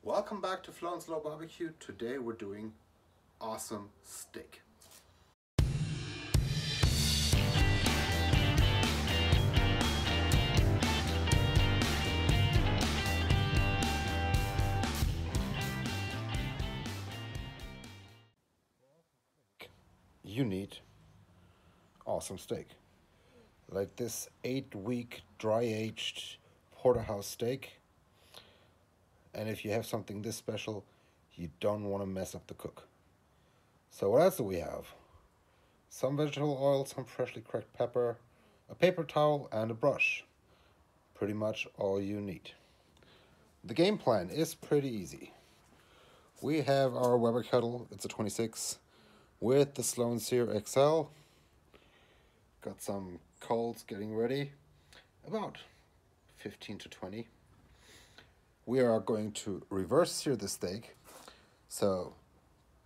Welcome back to Flow and Slow Barbecue. Today we're doing awesome steak. You need awesome steak. Like this 8-week dry aged porterhouse steak. And if you have something this special, you don't want to mess up the cook. So what else do we have? Some vegetable oil, some freshly cracked pepper, a paper towel, and a brush. Pretty much all you need. The game plan is pretty easy. We have our Weber kettle, it's a 26, with the Sloan Sear XL. Got some coals getting ready, about 15 to 20. We are going to reverse sear the steak. So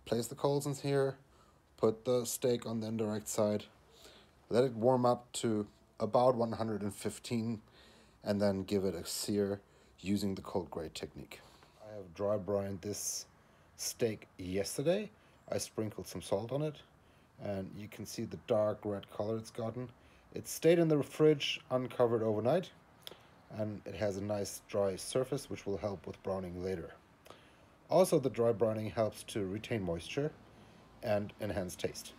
place the coals in here, put the steak on the indirect side, let it warm up to about 115, and then give it a sear using the cold grate technique. I have dry brined this steak yesterday. I sprinkled some salt on it, and you can see the dark red color it's gotten. It stayed in the fridge uncovered overnight, and it has a nice dry surface which will help with browning later. Also, the dry browning helps to retain moisture and enhance taste.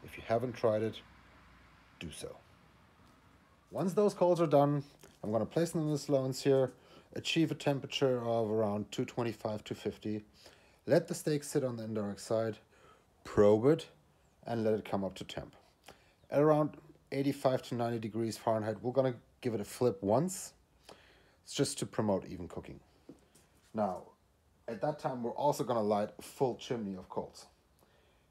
If you haven't tried it, do so. Once those coals are done, I'm going to place them in the Sloan Sear, achieve a temperature of around 225 to 50. Let the steak sit on the indirect side, probe it, and let it come up to temp. At around 85 to 90 degrees Fahrenheit, we're going to give it a flip once. It's just to promote even cooking. Now, at that time, we're also going to light a full chimney of coals.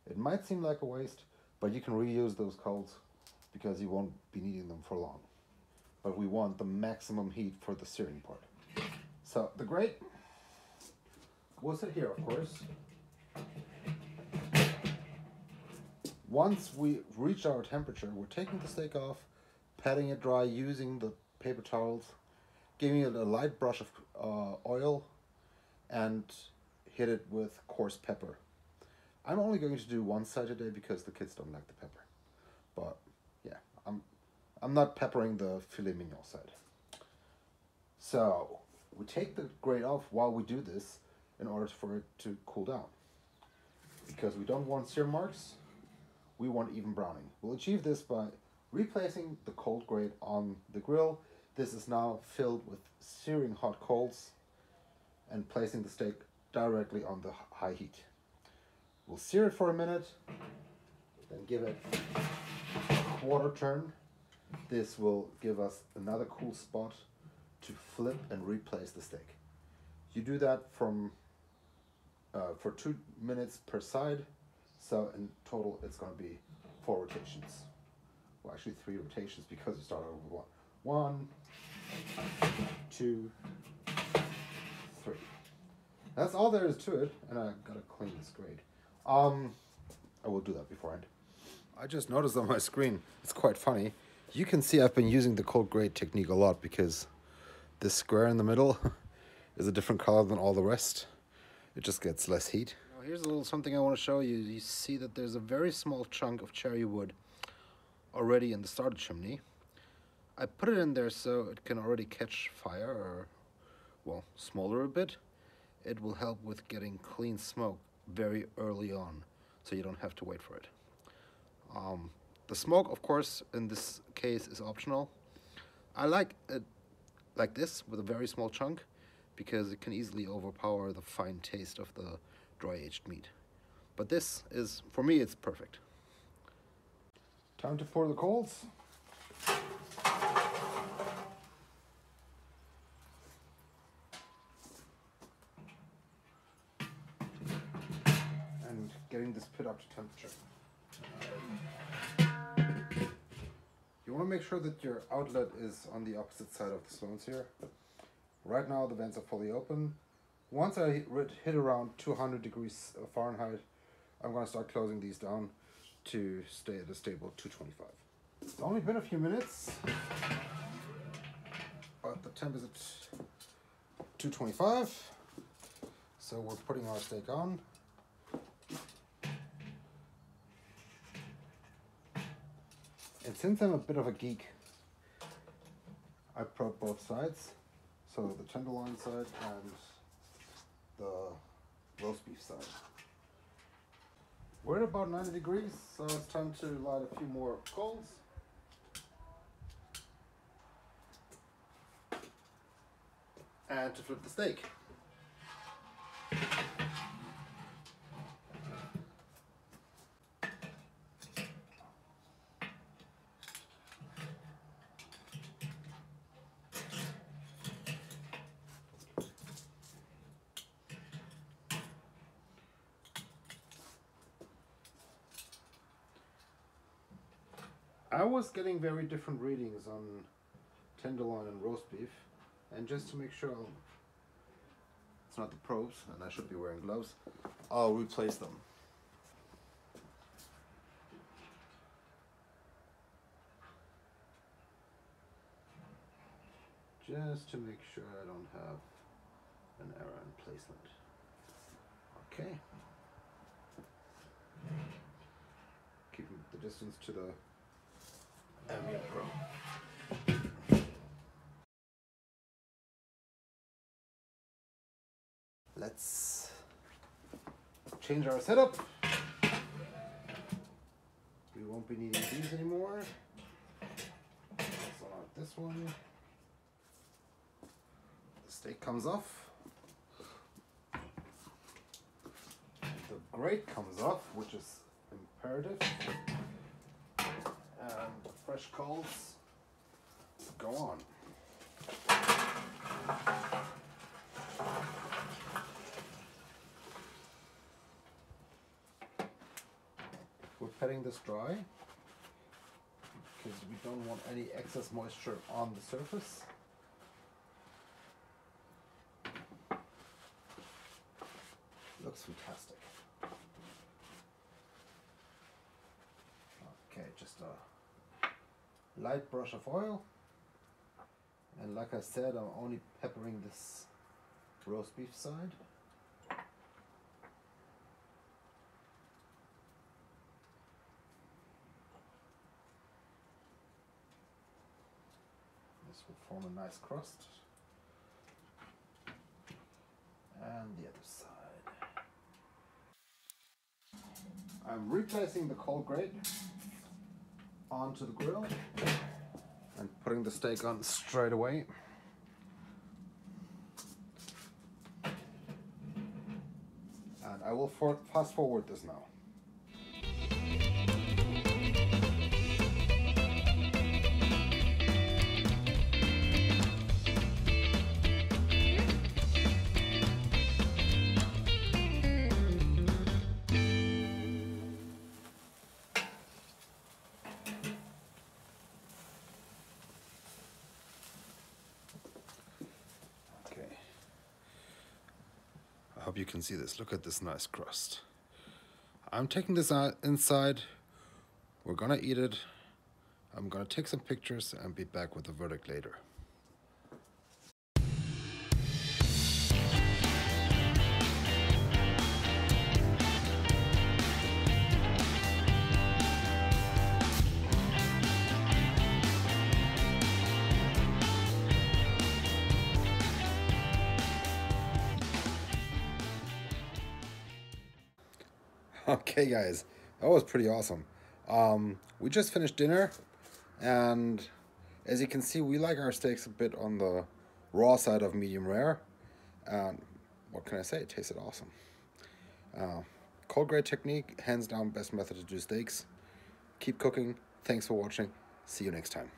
It might seem like a waste, but you can reuse those coals because you won't be needing them for long. But we want the maximum heat for the searing part. So the grate will sit here, of course. Once we reach our temperature, we're taking the steak off, patting it dry using the paper towels, giving it a light brush of oil, and hit it with coarse pepper. I'm only going to do one side today because the kids don't like the pepper. But yeah, I'm not peppering the filet mignon side. So we take the grate off while we do this in order for it to cool down. Because we don't want sear marks, we want even browning. We'll achieve this by replacing the cold grate on the grill. This is now filled with searing hot coals and placing the steak directly on the high heat. We'll sear it for a minute, then give it a quarter turn. This will give us another cool spot to flip and replace the steak. You do that for 2 minutes per side, so in total it's going to be 4 rotations. Well, actually 3 rotations because you start over with 1, 2, 3. That's all there is to it, and I gotta clean this grate. I will do that beforehand. I just noticed on my screen, it's quite funny. You can see I've been using the cold grate technique a lot because this square in the middle is a different color than all the rest. It just gets less heat. Now here's a little something I want to show you. You see that there's a very small chunk of cherry wood already in the starter chimney. I put it in there so it can already catch fire or, well, smolder a bit. It will help with getting clean smoke very early on, so you don't have to wait for it. The smoke, of course, in this case is optional. I like it like this with a very small chunk because it can easily overpower the fine taste of the dry aged meat. But this is, for me, it's perfect. Time to pour the coals. And getting this pit up to temperature. You want to make sure that your outlet is on the opposite side of the Sloan Sear. Right now the vents are fully open. Once I hit around 200 degrees Fahrenheit, I'm going to start closing these down to stay at a stable 225. It's only been a few minutes, but the temp is at 225. So we're putting our steak on. And since I'm a bit of a geek, I probe both sides. So the tenderloin side and the roast beef side. We're at about 90 degrees, so it's time to light a few more coals. And to flip the steak. I was getting very different readings on tenderloin and roast beef, and just to make sure it's not the probes, and I should be wearing gloves, I'll replace them. Just to make sure I don't have an error in placement. Okay. Keeping the distance to the ambient probe. Let's change our setup. We won't be needing these anymore. Also not this one. The steak comes off. The grate comes off, which is imperative. And the fresh coals go on. We're petting this dry because we don't want any excess moisture on the surface. Looks fantastic. Okay, just a light brush of oil. And like I said, I'm only peppering this roast beef side. This will form a nice crust. And the other side. I'm replacing the cold grate onto the grill and putting the steak on straight away. And I will fast forward this now. I hope you can see this. Look at this nice crust. I'm taking this out inside. We're gonna eat it. I'm gonna take some pictures and be back with the verdict later. Okay guys, that was pretty awesome. We just finished dinner, and as you can see, we like our steaks a bit on the raw side of medium rare. And what can I say? It tasted awesome. Cold grate technique, hands down best method to do steaks. Keep cooking. Thanks for watching. See you next time.